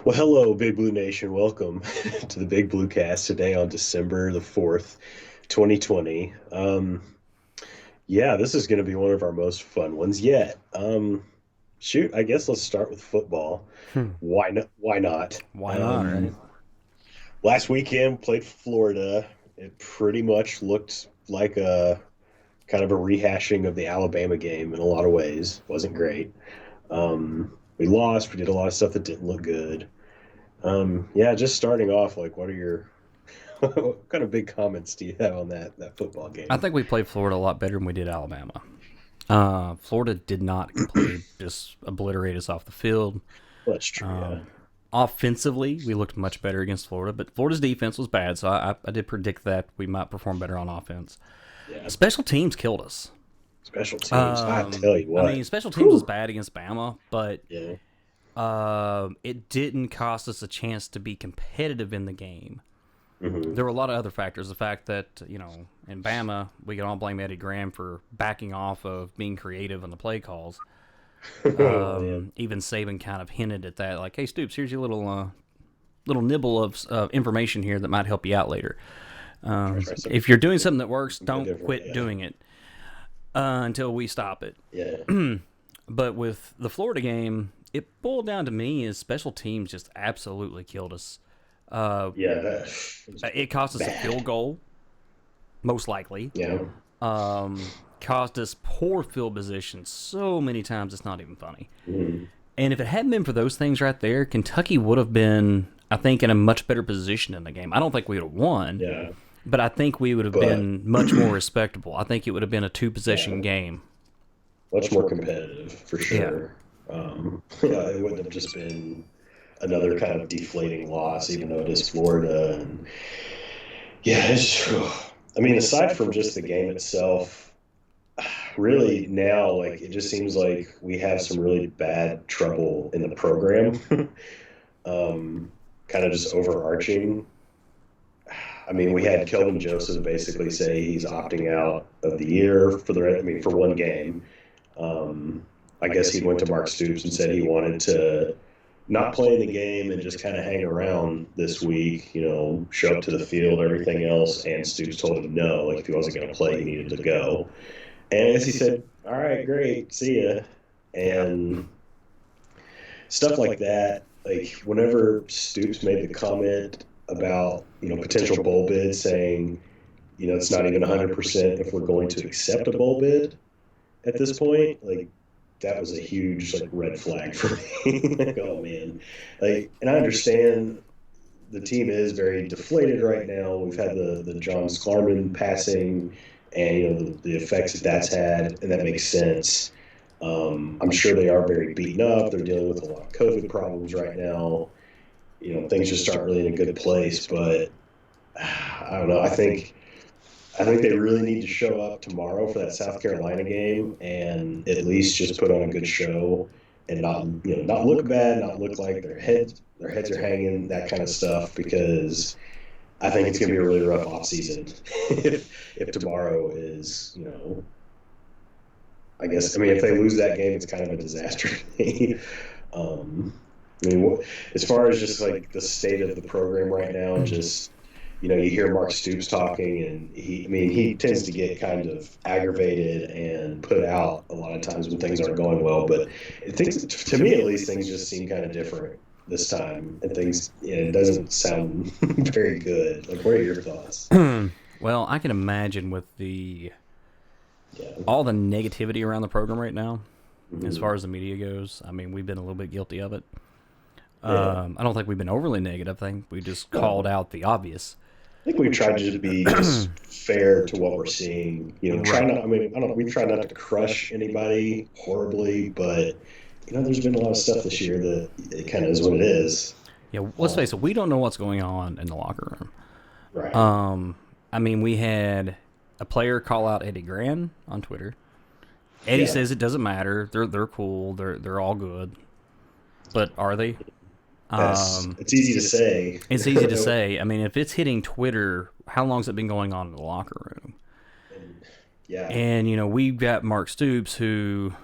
Well, hello, Big Blue Nation. Welcome to the Big Bluecast today on December the 4th, 2020. Yeah, this is going to be one of our most fun ones yet. Shoot, I guess let's start with football. Hmm. Why not? Why not? Why not, right? Last weekend played Florida. It pretty much looked like a kind of a rehashing of the Alabama game in a lot of ways. Wasn't great. We lost. We did a lot of stuff that didn't look good. Yeah, just starting off, like, what are your what kind of big comments do you have on that football I game? think we played Florida a lot better than we did Alabama. Florida did not completely just obliterate us off the field. Well, that's true, yeah. Um, Offensively, we looked much better against Florida, but Florida's defense was bad, so I did predict that we might perform better on offense. Yeah. Special teams killed us. Special teams, I tell you I what. mean, special teams was Whew. bad against Bama, but Yeah. it didn't cost us a chance to be competitive in the game. Hmm. There were a lot of other factors. The fact that, in Bama, we can all blame Eddie Graham for backing off of being creative on the play calls. Oh man. Even Saban kind of hinted at that, like, "Hey, Stoops, here's your little nibble of information here that might help you out later. Try If you're doing something that works, something don't different, quit yeah. doing it until we stop it." Yeah. But with the Florida game, it boiled down to me is special teams just absolutely killed us. Uh, Yeah, that was it cost us a field bad. goal, most likely. Yeah. Caused us poor field position so many times it's not even funny. Mhm. And if it hadn't been for those things right there, Kentucky would have been, I think, in a much better position in the game. I don't think we would have won, Yeah. but I think we would have But been much more respectable. I think it would have been a two yeah, possession game. much more competitive for Yeah. sure. Yeah, it wouldn't have just been another kind of deflating loss, even though it is Florida. And yeah, it's, I mean, aside from just the game itself, really now, like, it just seems like we have some really bad trouble in the program. Kind of just overarching. I mean, we had Kelvin Joseph basically say he's opting out of the year for I mean, for one game. Um, I guess he went to Mark Stoops and said he wanted to not play in the game and just kind of hang around this week, show up to the field, everything else. And Stoops told him no, like if he wasn't going to play, he needed to go. And as he said, all right, great, see ya. Yeah. And stuff like that. Like whenever Stoops made the comment about, potential bowl bid saying, it's not even 100% if we're going to accept a bowl bid at this point, like that was a huge like red flag for me. Like, oh man. Like, and I understand the team is very deflated right now. We've had the John Sklarman passing, and the effects that that's had, and that makes sense. I'm sure they are very beaten up. They're dealing with a lot of COVID problems right now. Things just aren't really in a good place. But I don't know. I think they really need to show up tomorrow for that South Carolina game and at least just put on a good show and not look bad, not look like their heads are hanging, that kind of stuff, because I think it's going to be a really rough off season if tomorrow is, I mean, if they lose that game, it's kind of a disaster to me. um, I mean, as far as just like the state of the program right now, just you hear Mark Stoops talking, and he tends to get kind of aggravated and put out a lot of times when things aren't going well. But things, to me at least, things just seem kind of different this time, and it doesn't sound very good. Like, what are your thoughts? Well, I can imagine with the Yeah. all the negativity around the program right now, as Mhm. far as the media goes. I mean, we've been a little bit guilty of it. Yeah. I don't think we've been overly negative. I think we just called No, out the obvious. I think we tried to be just fair to what we're seeing. Try Right. not. I mean, I don't. We try not to crush anybody horribly, but there's been a lot of stuff this year that it kind of is what it is. Yeah, let's face Um, it, we don't know what's going on in the locker room. right. I mean, we had a player call out Eddie Gran on Twitter. Eddie Yeah. says it doesn't matter. They're cool. They're all good. But are they? It's easy to say. It's easy to say. I mean, if it's hitting Twitter, how long's it been going on in the locker room? And, yeah. And we've got Mark Stoops who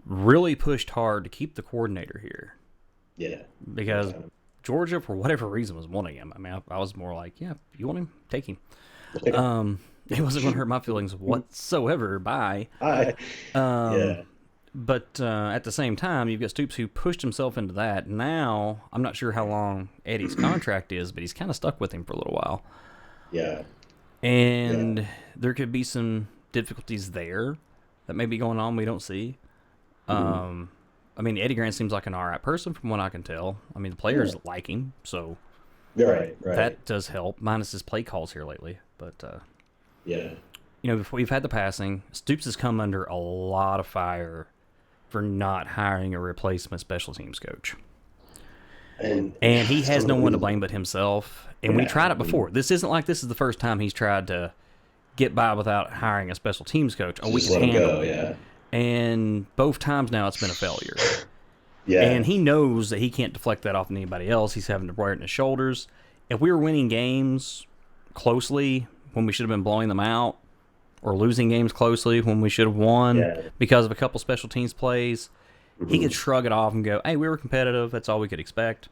really pushed hard to keep the coordinator here. Yeah. Big because time. Georgia, for whatever reason, was wanting him. I mean, I was more like, yeah, you want him, take him. It wasn't going to hurt my feelings whatsoever. Bye. I, Um, yeah. but at the same time, you've got Stoops who pushed himself into that. Now, I'm not sure how long Eddie's contract is, but he's kind of stuck with him for a little while. Yeah. Yeah. And there could be some difficulties there that may be going on we don't see. Mhm. I mean, Eddie Grant seems like an all right person from what I can tell. I mean, the Yeah. players like him, so Right. Right. that does help, minus his play calls here lately. But, Yeah. we've had the passing. Stoops has come under a lot of fire for not hiring a replacement special teams coach. And And he it's has no one to unbelievable. blame but himself. And we Yeah. tried it I mean, before. This isn't like this is the first time he's tried to get by without hiring a special teams coach. Oh, we just can let him handle go. it. Yeah. And both times now it's been a failure. And Yeah. he knows that he can't deflect that off on anybody else. He's having to wear it in his shoulders. If we were winning games closely when we should have been blowing them out, or losing games closely when we should have won Yeah. because of a couple special teams plays, he Mhm. could shrug it off and go, hey, we were competitive. That's all we could expect.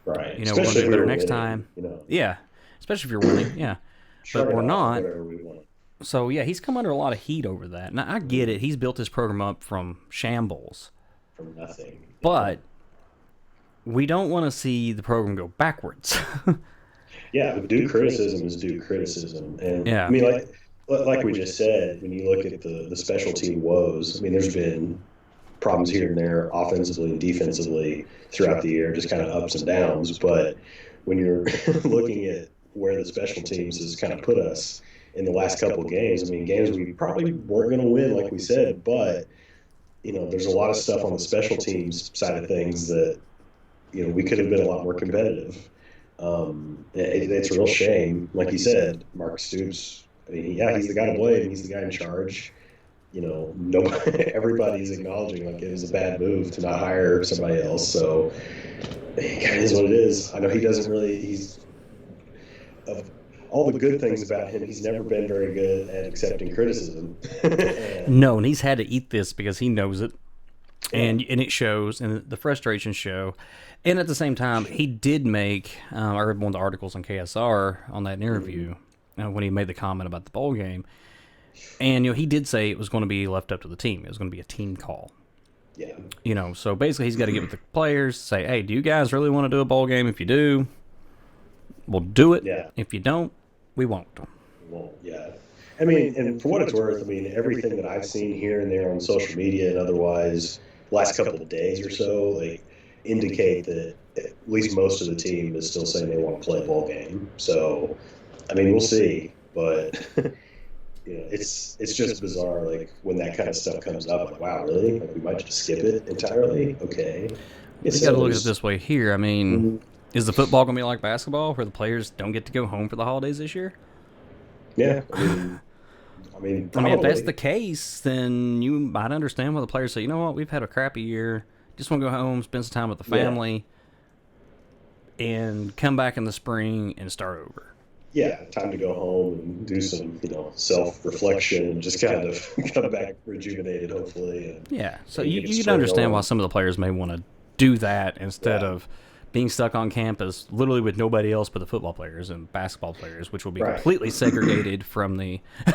Right. We're going to Especially do if we better were next winning. time. Yeah, especially if you're winning. Yeah, but Shrug it we're off and not. whatever we want. So, yeah, he's come under a lot of heat over that. Now, I get it. He's built his program up from shambles. From nothing. Yeah. But we don't want to see the program go backwards. Yeah, but due criticism is due criticism, and I Yeah. mean, like we just said, when you look at the special team woes, I mean, there's been problems here and there, offensively and defensively throughout the year, just kind of ups and downs. But when you're looking at where the special teams has kind of put us in the last couple of games, I mean, games we probably weren't going to win, like we said, but there's a lot of stuff on the special teams side of things that we could have been a lot more competitive. It's a real shame. Like you said, Mark Stoops. I mean, yeah, he's the guy to blame. He's the guy in charge. Nobody, everybody's acknowledging like it was a bad move to not hire somebody else. So it kind of is what it is. I know he doesn't really. He's of all the good things about him. He's never been very good at accepting criticism. and No, and he's had to eat this because he knows it. yeah, And it shows, and the frustrations show. And at the same time, he did make. I read one of the articles on KSR on that interview when he made the comment about the bowl game, and he did say it was going to be left up to the team. It was going to be a team call. yeah, So basically, he's got to get with the players, say, "Hey, do you guys really want to do a bowl game? If you do, we'll do it. yeah. If you don't, we won't." Well, yeah. I mean, and for what it's worth, I mean, everything that I've seen here and there on social media and otherwise, last couple of days or so, like, indicate that at least most of the team is still saying they want to play a bowl game. So, I mean, we'll see, but it's just bizarre, like when that kind of stuff comes up. Like, wow, really? Like, we might just skip it entirely? Okay. You got to look at it this way here. I mean, is the football going to be like basketball, where the players don't get to go home for the holidays this year? Yeah. Probably. If that's the case, then you might understand why the players say, you know what, we've had a crappy year. Just want to go home, spend some time with the family, and come back in the spring and start over. Yeah, time to go home and do some, self-reflection and just kind of come back rejuvenated, hopefully. And, Yeah, so and you get can spring understand on. why some of the players may want to do that instead of being stuck on campus literally with nobody else but the football players and basketball players, which will be Right. completely segregated from the And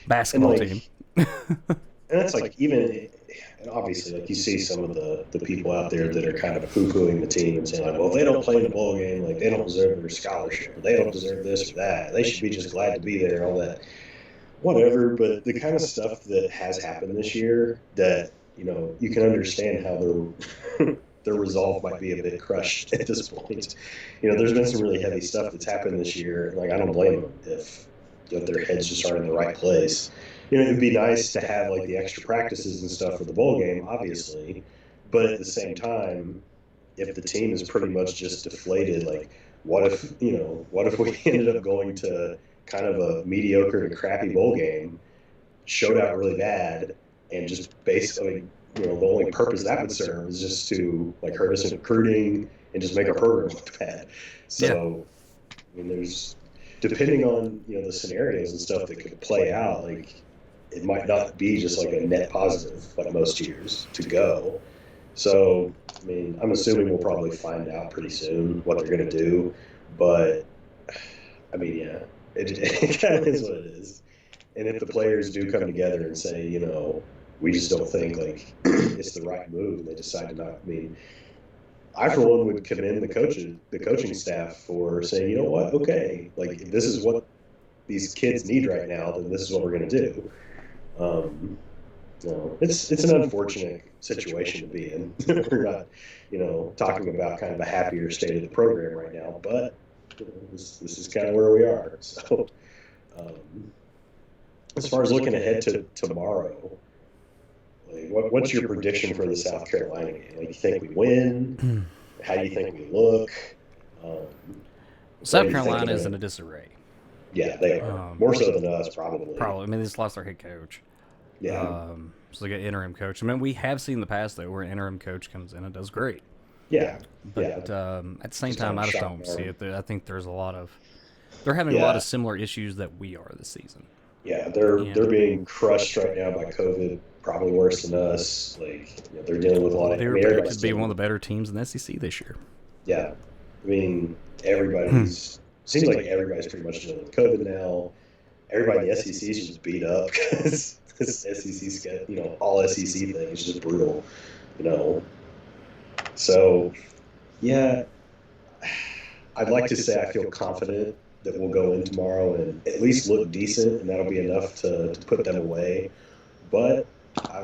basketball team. and it's like even, and obviously, like you see some of the people out there that are kind of poo-pooing the team and saying like, well, if they don't play in the bowl game, like they don't deserve their scholarship, or they don't deserve this or that. They should be just glad to be there, all that. Whatever, but the kind of stuff that has happened this year that, you can understand how their resolve might be a bit crushed at this point. There's been some really heavy stuff that's happened this year. Like, I don't blame them if their heads just aren't in the right place. It'd be nice to have like the extra practices and stuff for the bowl game, obviously, but at the same time, if the team is pretty much just deflated, like what if we ended up going to kind of a mediocre to crappy bowl game, showed out really bad, and just basically, the only purpose that would serve is just to like hurt us in recruiting and just make our program look bad. So, I mean, there's depending on the scenarios and stuff that could play out, like it might not be just like a net positive like most years to go. So, I mean, I'm assuming we'll probably find out pretty soon what they're going to do. But, I mean, yeah, it kind of is what it is. And if the players do come together and say, we just don't think like it's the right move, and they decide to not. I mean, I for one would commend the coaching staff for saying, you know what, okay, like if this is what these kids need right now, then this is what we're going to do. It's an unfortunate situation to be in. We're not, talking about kind of a happier state of the program right now, but this is kind of where we are. So, as far as looking ahead to tomorrow, like, what's your prediction for the South Carolina game? Like, you think we win? How do you think we look? South Carolina is in a disarray. Yeah, they are. More so than us, probably. Probably. I mean, they just lost their head coach. Yeah. So they got interim coach. I mean, we have seen in the past, though, where an interim coach comes in and does great. Yeah. But at the same time, I just don't see it. I think there's they're having a lot of similar issues that we are this season. Yeah, they're being crushed right now by COVID, probably worse than us. Like, they're dealing with a lot of. They could be one of the better teams in the SEC this year. Yeah, I mean, seems like everybody's pretty much dealing with COVID now. Everybody in the SEC is just beat up because this SEC, all SEC thing is just brutal, So, yeah, I'd like to say I feel confident that we'll go in tomorrow and at least look decent, and that'll be enough to put them away. But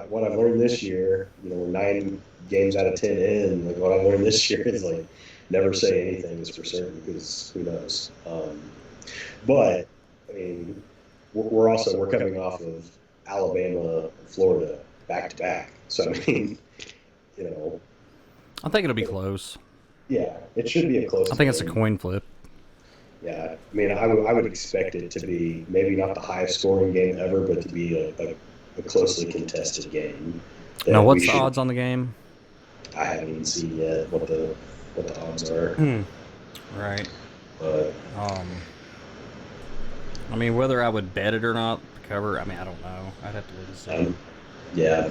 what I've learned this year, we're 9 games out of 10 in. Like, what I learned this year is like never say anything is for certain, because who knows. But I mean, we're coming off of Alabama, Florida back to back. So I mean, I think it'll be close. Yeah, it should be a close. I think it's a coin flip. Yeah, I mean, I would expect it to be maybe not the highest scoring game ever, but to be a closely contested game. Now, what's the odds on the game? I haven't even seen yet what the odds are. Right. But I mean, whether I would bet it or not, the cover, I mean, I don't know. I'd have to look and see. Yeah.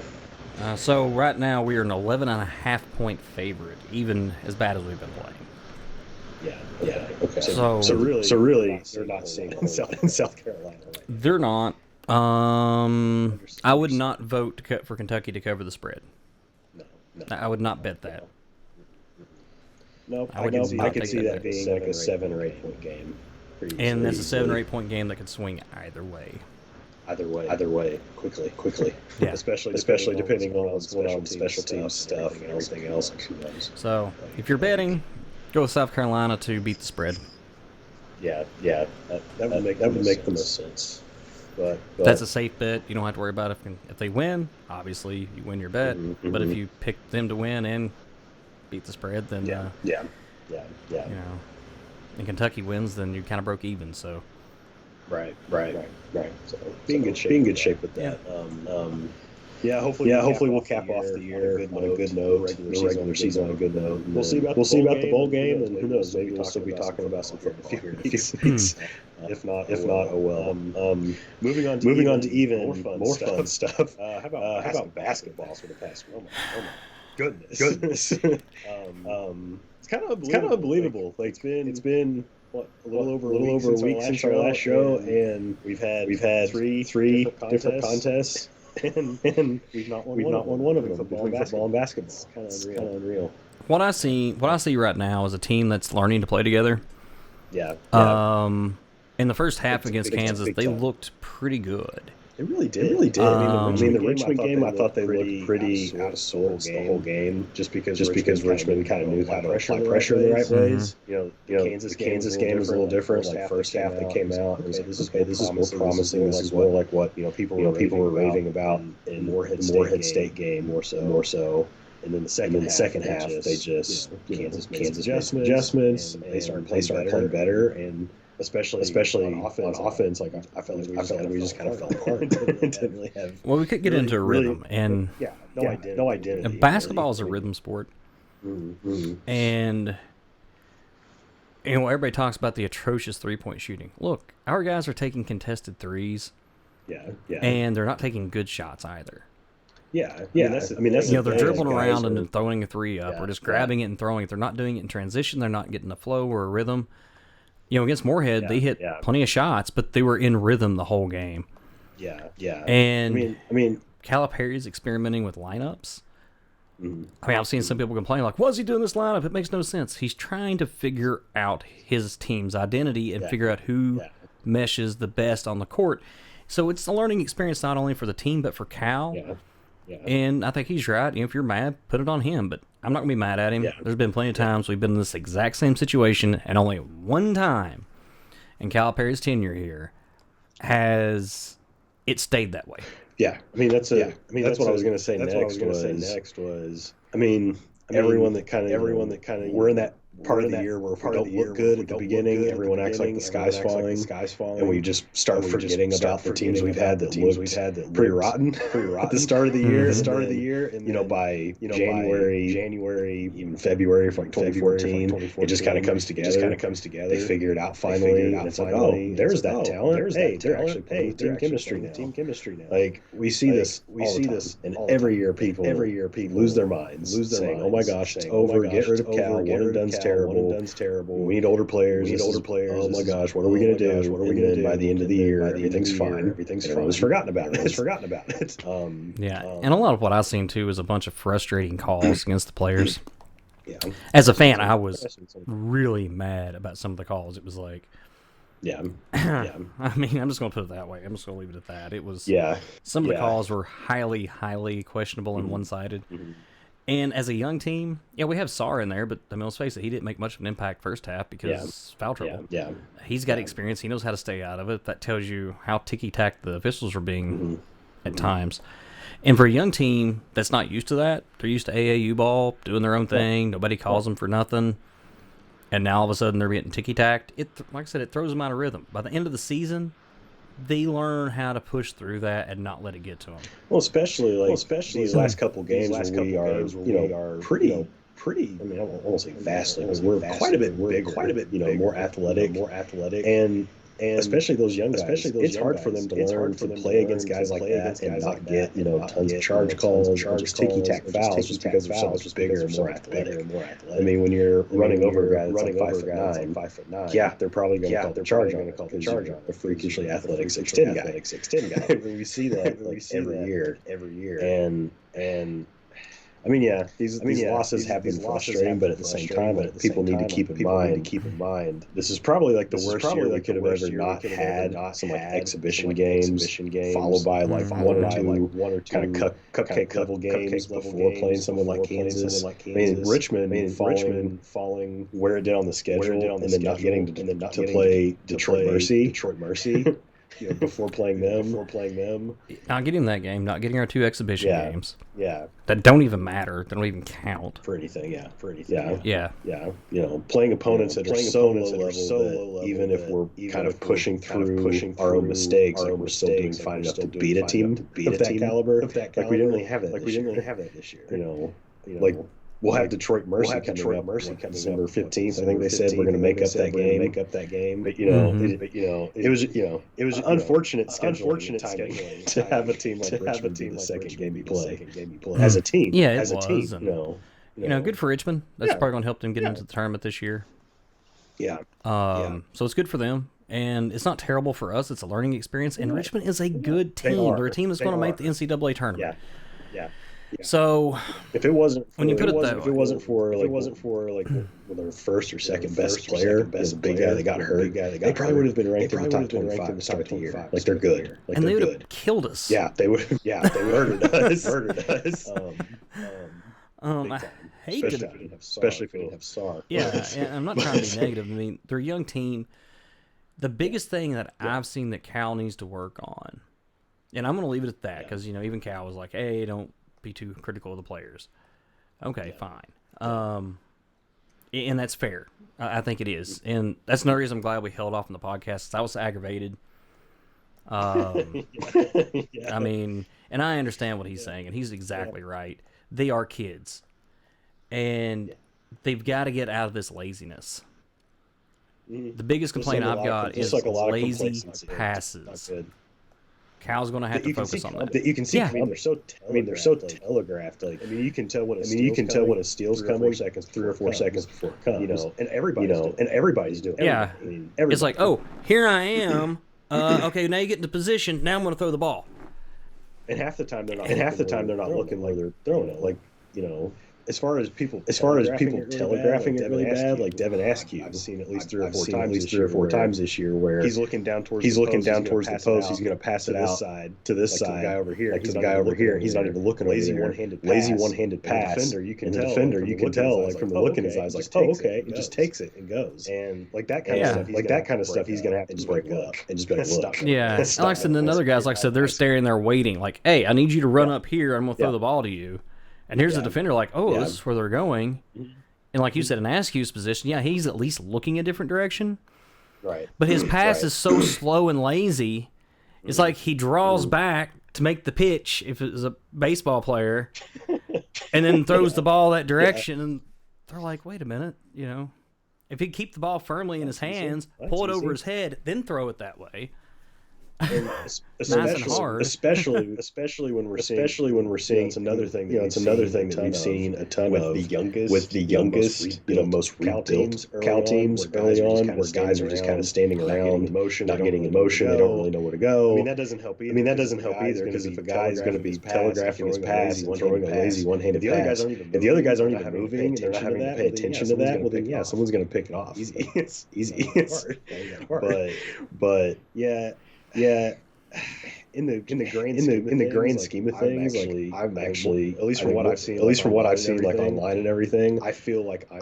So right now we are an 11.5 point favorite, even as bad as we've been playing. Yeah. Okay. So really, they're not seeing in South Carolina. Right? They're not. I would not vote for Kentucky to cover the spread. No. I would not bet that. No, I could see that being like a 7 or 8 point game. And that's a 7 or 8 point game that could swing either way. Either way, quickly. Yeah. Especially depending on what's going on, special team stuff and everything else. So if you're betting, go with South Carolina to beat the spread. Yeah, that would make the most sense. But that's a safe bet. You don't have to worry about if they win. Obviously, you win your bet. Mm-hmm. But if you pick them to win and beat the spread, then yeah. And Kentucky wins, then you kind of broke even. So right. So being good shape with that. Yeah. Hopefully we'll cap off the year on a good note. Regular season on a good note. We'll see about the bowl game, and who knows? Maybe we'll still be talking about some football here in a few weeks. If not, oh well. Moving on to even more fun stuff. How about basketball for the past? Oh my goodness. It's kind of unbelievable. Like it's been what, a little over a week since our last show, and we've had three different contests. And we've not won one of them between football and basketball. It's kind of unreal. What I see right now is a team that's learning to play together. Yeah. In the first half against Kansas, they looked pretty good. It really did. I mean, the Richmond game, I thought they looked pretty out of sorts the whole game, just because Richmond kind of knew how to apply pressure in the right ways. The Kansas game was a little different. Like, first half they came out and was like, this is more promising. This is more like what people were raving about in the Morehead State game more so. And then the second half, they just Kansas made adjustments. And they started playing better, and especially on offense, like I felt like we just kind of fell apart. Didn't really have. Well, we could get into a rhythm, and no identity. And basketball is a rhythm sport, and everybody talks about the atrocious 3-point shooting. Look, our guys are taking contested threes, yeah, and they're not taking good shots either. I mean, that's They're the thing. dribbling Guys around and are, then throwing a three up, or just grabbing it and throwing it. They're not doing it in transition. They're not getting a flow or a rhythm. Against Moorhead, they hit plenty of shots, but they were in rhythm the whole game. yeah. And I mean, Calipari's experimenting with lineups. I've seen some people complain, like, what's he doing this lineup? It makes no sense. He's trying to figure out his team's identity and figure out who meshes the best on the court. So it's a learning experience not only for the team, but for Cal. And I think he's right. If you're mad, put it on him. But I'm not going to be mad at him. There's been plenty of times we've been in this exact same situation, and only one time in Calipari's tenure here has it stayed that way. Yeah, I mean that's what I was going to say next. I mean, everyone that kind of we're in that part of the year where if we don't look good at the beginning, everyone acts like the sky's falling, and we just start forgetting about the teams we've had that looked pretty rotten at the start of the year. And by January, even February for like 2014, it just kind of comes together. They figure it out finally, and it's like, oh, there's that talent. Hey, they're actually playing team chemistry now. Like we see this all the time, and every year people lose their minds, saying, "Oh my gosh, it's over. Get rid of Cal. One and done's terrible. We need older players. Oh my gosh, what are we going to do? And then by the end of the year, everything's fine. Everyone's forgotten about it. And a lot of what I've seen too is a bunch of frustrating calls against the players. As a fan, I was really mad about some of the calls. It was like, I mean, I'm just going to put it that way. I'm just going to leave it at that. It was some of the calls were highly, highly questionable and one-sided. And as a young team, we have Sarr in there, but I mean, let's face it, he didn't make much of an impact first half because foul trouble. He's got experience. He knows how to stay out of it. That tells you how ticky-tack the officials are being at times. And for a young team that's not used to that, they're used to AAU ball, doing their own thing. Nobody calls them for nothing. And now all of a sudden they're getting ticky-tacked. Like I said, it throws them out of rhythm. By the end of the season, they learn how to push through that and not let it get to them. Well, especially these last couple games where we are pretty. I mean, I won't say vastly, but we're quite a bit bigger, more athletic, and especially those young guys. It's hard for them to learn to play against guys like that and not get tons of charge calls or just ticky-tack fouls just because they're so much bigger and more athletic. I mean, when you're running over a guy that's like 5'9", they're probably going to call the charge on it because you're a freakishly athletic 6'10" guy. We see that every year, and I mean, these losses have been frustrating, but at the same time, people need to keep in mind. This is probably like the worst year we could have ever not had some exhibition games, followed by one or two kind of cupcake level games before playing someone like Kansas. I mean, Richmond falling where it did on the schedule, and then not getting to play Detroit Mercy. Before playing them. Not getting that game, not getting our two exhibition games. That don't even matter. They don't even count. For anything. Playing opponents that are so low level that even if we're kind of pushing through our own mistakes, we're still doing fine enough to beat a team of that caliber. Like we didn't really have that this year. We'll have Detroit Mercy coming up December 15th. I think they said we're going to make up that game. But it was unfortunate scheduling to have a team like Richmond be the second game you play as a team. Yeah, it was. Good for Richmond. That's probably going to help them get into the tournament this year. So it's good for them. And it's not terrible for us. It's a learning experience. And Richmond is a good team. They're a team that's going to make the NCAA tournament. So if it wasn't for their first or second best player, the big guy that got hurt, they probably would have been ranked in the top 25 at the start of the year. Like they're good. And they would have killed us. Yeah, they would. Yeah, they murdered us. I hate especially if we didn't have Sarr. Yeah, and I'm not trying to be negative. I mean, they're a young team. The biggest thing that I've seen that Cal needs to work on, and I'm going to leave it at that because even Cal was like, "Hey, don't be too critical of the players." Okay, fine. And that's fair. I think it is. And that's another reason I'm glad we held off on the podcast. I was aggravated. I mean, and I understand what he's saying, and he's exactly right. They are kids. And they've got to get out of this laziness. The biggest complaint I've got is lazy passes. Cal's going to have to focus on that. That you can see. Yeah. I mean, they're so telegraphed. Like, I mean, you can tell when a steal's coming 3 or 4 seconds before it comes. You know, and everybody's doing it. Yeah. I mean, It's like, oh, here I am. Okay, now you get into position. Now I'm going to throw the ball. And half the time they're not looking like they're throwing it. Like, you know, as far as people telegraphing it really bad, like Devin Askew, I've seen at least 3 or 4 times this year where he's looking down towards the post. He's going to pass it out to this side, the guy over here, to the guy over here. He's not even looking. Lazy one-handed pass. And the defender, you can tell, like, from the look in his eyes, like, oh, okay, it just takes it and goes. And like that kind of stuff, he's going to have to just break up and just be like, look. Yeah, and like I said, another guys, like I said, they're staring there waiting. Like, hey, I need you to run up here. I'm going to throw the ball to you. And here's the defender like, oh, this is where they're going. And like you said, in Askew's position, he's at least looking a different direction. Right. But his pass is so slow and lazy. It's like he draws back to make the pitch if it was a baseball player and then throws the ball that direction. And they're like, wait a minute, you know. If he'd keep the ball firmly in his hands, pull it over his head, then throw it that way. And especially when we're seeing it's another thing that we've seen a ton of with the youngest, most rebuilt Cal teams early on, where guys are just kind of standing around, not getting emotion, they don't really know where to go. I mean, that doesn't help either because if a guy is going to be telegraphing his pass and throwing a lazy one-handed pass, if the other guys aren't even moving and they're not having to pay attention to that, well then someone's going to pick it off. It's easy. But yeah. In the grand scheme of things, I'm actually at least from what I've seen, like online and everything, I feel like I'm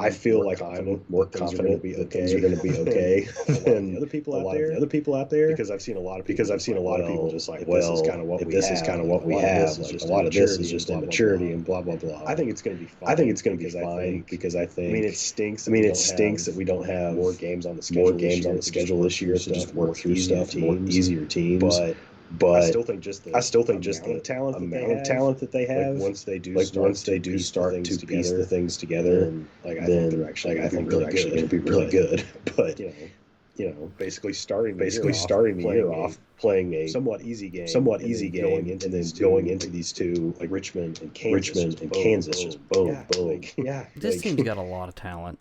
more confident that things are going to be okay than a lot of the other people out there. Because I've seen a lot of people just like, well, this is kind of what we have. A lot of this is just immaturity and blah blah blah. I think it's going to be fine. Because I think. I mean, it stinks that we don't have more games on the schedule this year to just work through stuff, more easier teams. But I still think just the amount of talent that they have, like once they do start to piece the things together, I think they're actually going to be really good. But you know, basically starting the year off playing a somewhat easy game, and then going into these two, like Richmond and Kansas, just boom. This team's got a lot of talent.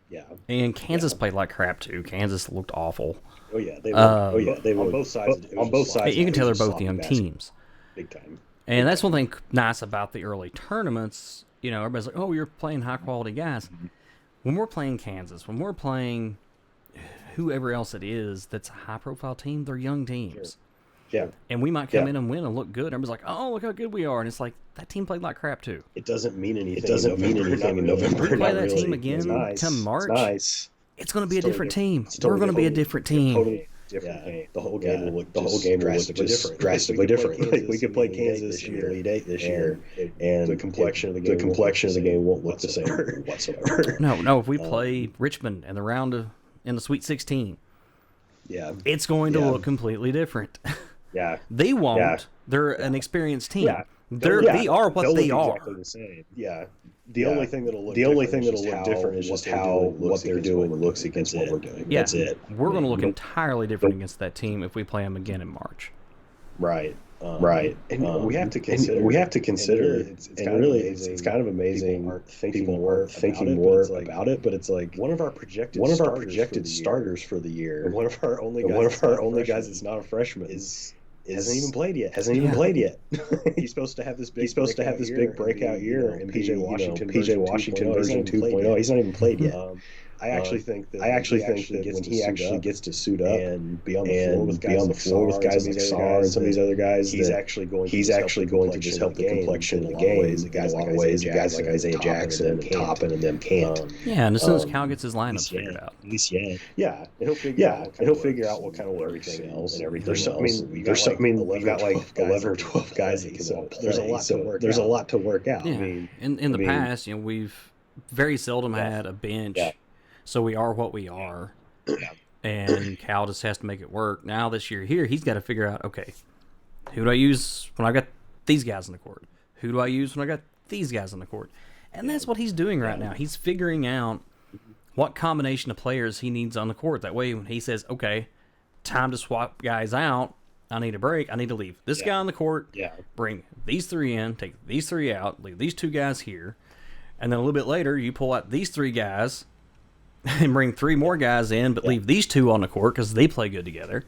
Yeah. And Kansas played like crap too. Kansas looked awful. Oh yeah, they were on both sides. You can tell they're both young teams. Big time. And that's one thing nice about the early tournaments. You know, everybody's like, "Oh, you're playing high quality guys." When we're playing Kansas, when we're playing whoever else it is that's a high profile team, they're young teams. Yeah. And we might come in and win and look good. Everybody's like, "Oh, look how good we are," and it's like that team played like crap too. It doesn't mean anything in November. We play that team again come March. Nice. It's going to be a different team. We're going to be a different team. Totally different game. The whole game will look drastically different. Like, we could play Kansas in the Elite Eight this year, and the complexion of the game won't look the same whatsoever. No. If we play Richmond in the Sweet 16, it's going to look completely different. Yeah, they won't. Yeah. They're an experienced team. Yeah. They are what they are. Exactly the same. Yeah. The only thing that'll look different is just how what they're doing looks against what we're doing. Yeah. That's it. We're going to look entirely different against that team if we play them again in March. Right. And we have to consider. It's kind of amazing. People aren't thinking more about it, but it's like one of our projected starters for the year, and one of our only guys that's not a freshman hasn't even played yet. He's supposed to have this big breakout year in PJ Washington version 2.0. He's not even played yet. I actually think that when he actually gets to suit up and be on the floor with guys like Saar and some of these other guys, he's actually going to just help the complexion of the game in a lot of ways. Guys like Isaiah Jackson and Toppin and them can't. And as soon as Cal gets his lineup figured out, at least and he'll figure out what kind of work everything else. We've got like 11 or 12 guys that can all play. There's a lot to work out. Yeah. I mean, in the past, we've very seldom had a bench. Yeah. So we are what we are, and Cal just has to make it work. Now this year here, he's got to figure out, okay, who do I use when I got these guys on the court? Who do I use when I got these guys on the court? And that's what he's doing right now. He's figuring out what combination of players he needs on the court. That way when he says, okay, time to swap guys out, I need a break. I need to leave this guy on the court. Yeah. Bring these 3 in. Take these 3 out. Leave these 2 guys here. And then a little bit later, you pull out these 3 guys and bring 3 more guys in, but leave these 2 on the court because they play good together.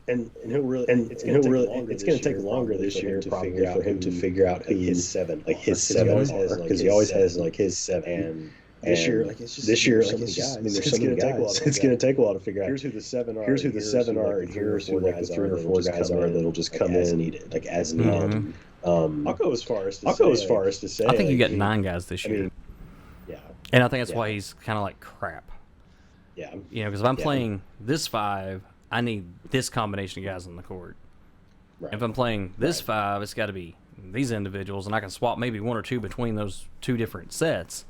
And it's going to take longer this year probably for him to figure out his 7, because he always has like his 7. And this year, there's so many guys. It's going to take a while to figure out. Here's who the 7 are. Here's who the 7 are, and here's who like the 3 or 4 guys are that'll just come in as needed. I'll go as far as to say. I think you got 9 guys this year. Yeah. And I think that's why he's kind of like crap. Yeah. Because if I'm playing this 5, I need this combination of guys on the court. Right. If I'm playing this 5, it's got to be these individuals, and I can swap maybe 1 or 2 between those 2 different sets.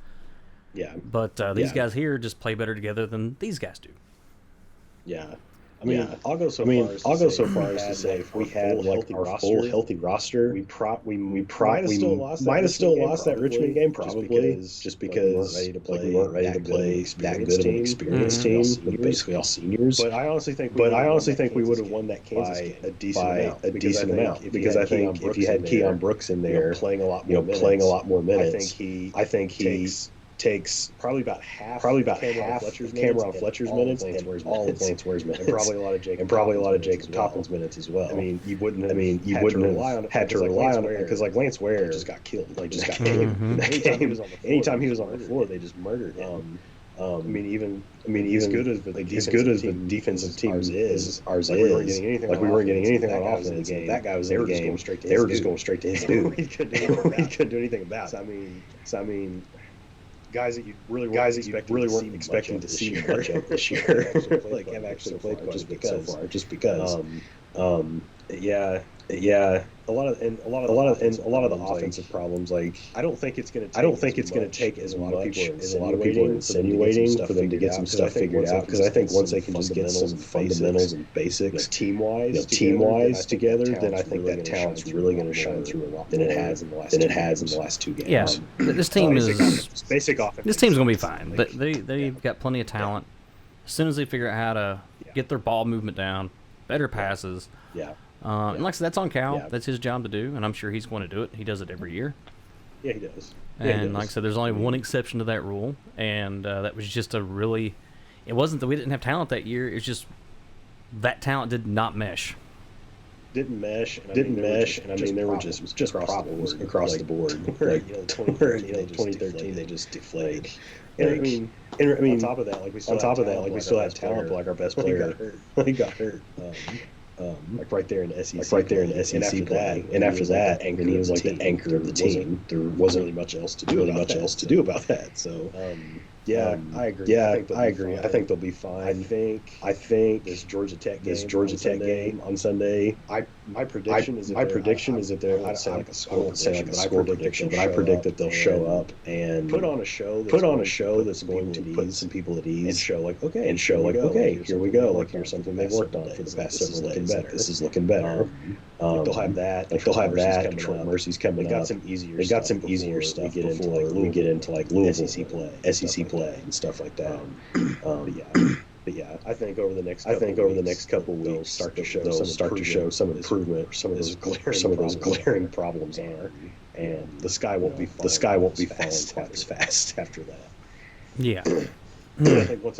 Yeah. But these guys here just play better together than these guys do. Yeah. I'll go so far as to say if we had like our full healthy roster, we might have still lost that Richmond game probably just because we weren't ready to play that good of an experienced team with basically all seniors. But I honestly think we would have won that Kansas game by a decent amount because I think if you had Keon Brooks in there playing a lot more minutes, I think he takes probably about half Cameron Fletcher's minutes and all of Lanceware's minutes, and probably a lot of Jacob Toppin's minutes as well. You wouldn't have had to rely on it because like Lance Ware just got killed, in that game. Anytime he was on the floor, they just murdered him. As good as the defensive team is, ours is. We weren't getting anything on offense. That guy was in the game. They were just going straight to his dude. We couldn't do anything about it. Guys that you really weren't expecting to see much of this year, have actually played quite a bit so far. Just because, a lot of the offensive problems. Like I don't think it's going to take as much as a lot of people are insinuating for them to get some stuff figured out. Because I think once they can just get some fundamentals and basics, team wise together, then I think that talent's really going to shine through a lot than it has in the last 2 games. Yeah, this team is basic offense. This team's going to be fine. They've got plenty of talent. As soon as they figure out how to get their ball movement down, better passes. And like I said, that's on Cal. Yeah. That's his job to do, and I'm sure he's going to do it. He does it every year. Yeah, he does. And like I said, there's only one exception to that rule, and that was just it wasn't that we didn't have talent that year. It's just that talent did not mesh. Didn't mesh, and there were just problems across the board. Like 2013, they just deflated. On top of that, we still had talent, but like our best player got hurt. Right there in SEC play, and after that, and he was like the anchor of the team. There wasn't really much else to do about that. So, I agree. I agree. I think they'll be fine. I think this Georgia Tech game on Sunday. My prediction is that they're. I don't say like a score prediction, but I predict that they'll show up and put on a show that's going to put some people at ease and show like okay, here we go. Like here's something they've worked on for the past several days. This is looking better. They'll have that. Detroit Mercy's coming up. They got some easier stuff before we get into like Louisville SEC play and stuff like that. I think over the next couple weeks, they'll start to show some improvement. Some of those glaring problems are, and the sky won't be falling as fast after that. Yeah. And I think once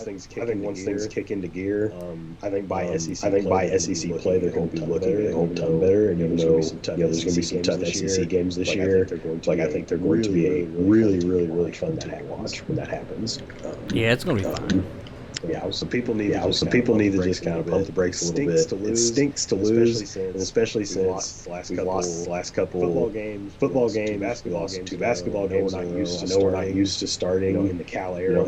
things kick into gear, I think by SEC play they're going to be looking a whole ton better. And there's going to be some tough SEC games this year. I think they're going to be a really fun team to watch when that happens. It's going to be fun. So people need to just kind of pump the brakes a little bit. It stinks to lose, especially since we've lost the last couple football games. We lost 2 basketball games. I know we're not used to starting in the Cal era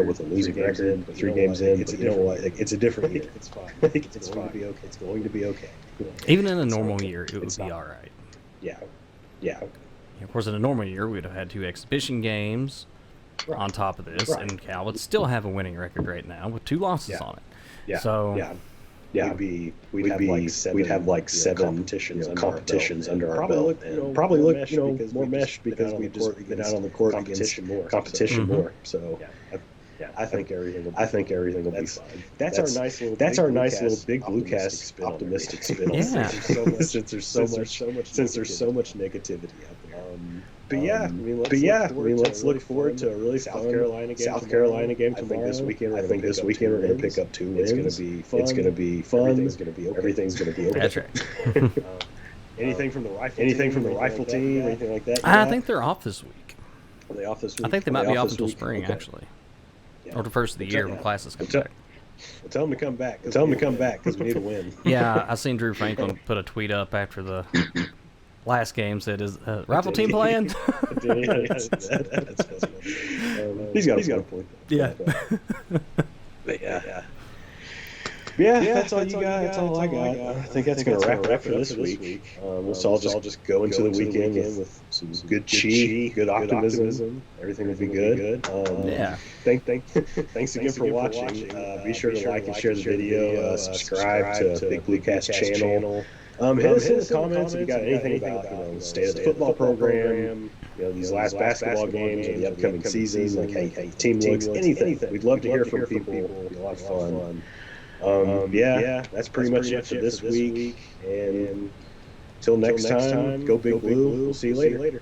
with a losing record 3 games in. But you know what? It's a different year. It's fine. It's going to be okay. Even in a normal year, it would be all right. Yeah. Of course, in a normal year, we'd have had 2 exhibition games. On top of this, and Cal would still have a winning record right now with 2 losses on it. We'd have like 7 competitions under our belt, and probably look more meshed because we've just been out on the court against competition more. So I think everything will be fine. That's our nice little big Bluecast optimistic spin on things. Since there's so much negativity out there. But yeah, let's look forward to a really South Carolina game tomorrow. I think this weekend we're going to pick up 2 wins. It's going to be fun. Everything's going to be okay. That's right. Anything from the rifle team, anything like that? I think they're off this week. Are they off this week? I think they might be off until spring, actually. Yeah. Or the first of the year when classes come back. Well, tell them to come back. Because we need a win. Yeah, I seen Drew Franklin put a tweet up after the last game, said, "Is rifle team playing?" He's got a point. Yeah. But yeah, that's all you got. That's all I got. I think that's going to wrap it up for this week. We'll all just go into the weekend with some good chi, good optimism. Everything will be good. Yeah. Thanks again for watching. Be sure to like and share the video. Subscribe to Big Bluecast channel. Hit us in the comments if you got anything about the state of the football program, these last basketball games or the upcoming season, like how the team looks, anything. We'd love to hear from people. It'll be a lot of fun. That's pretty much it for this week. And until next time, go Big Blue. We'll see you later.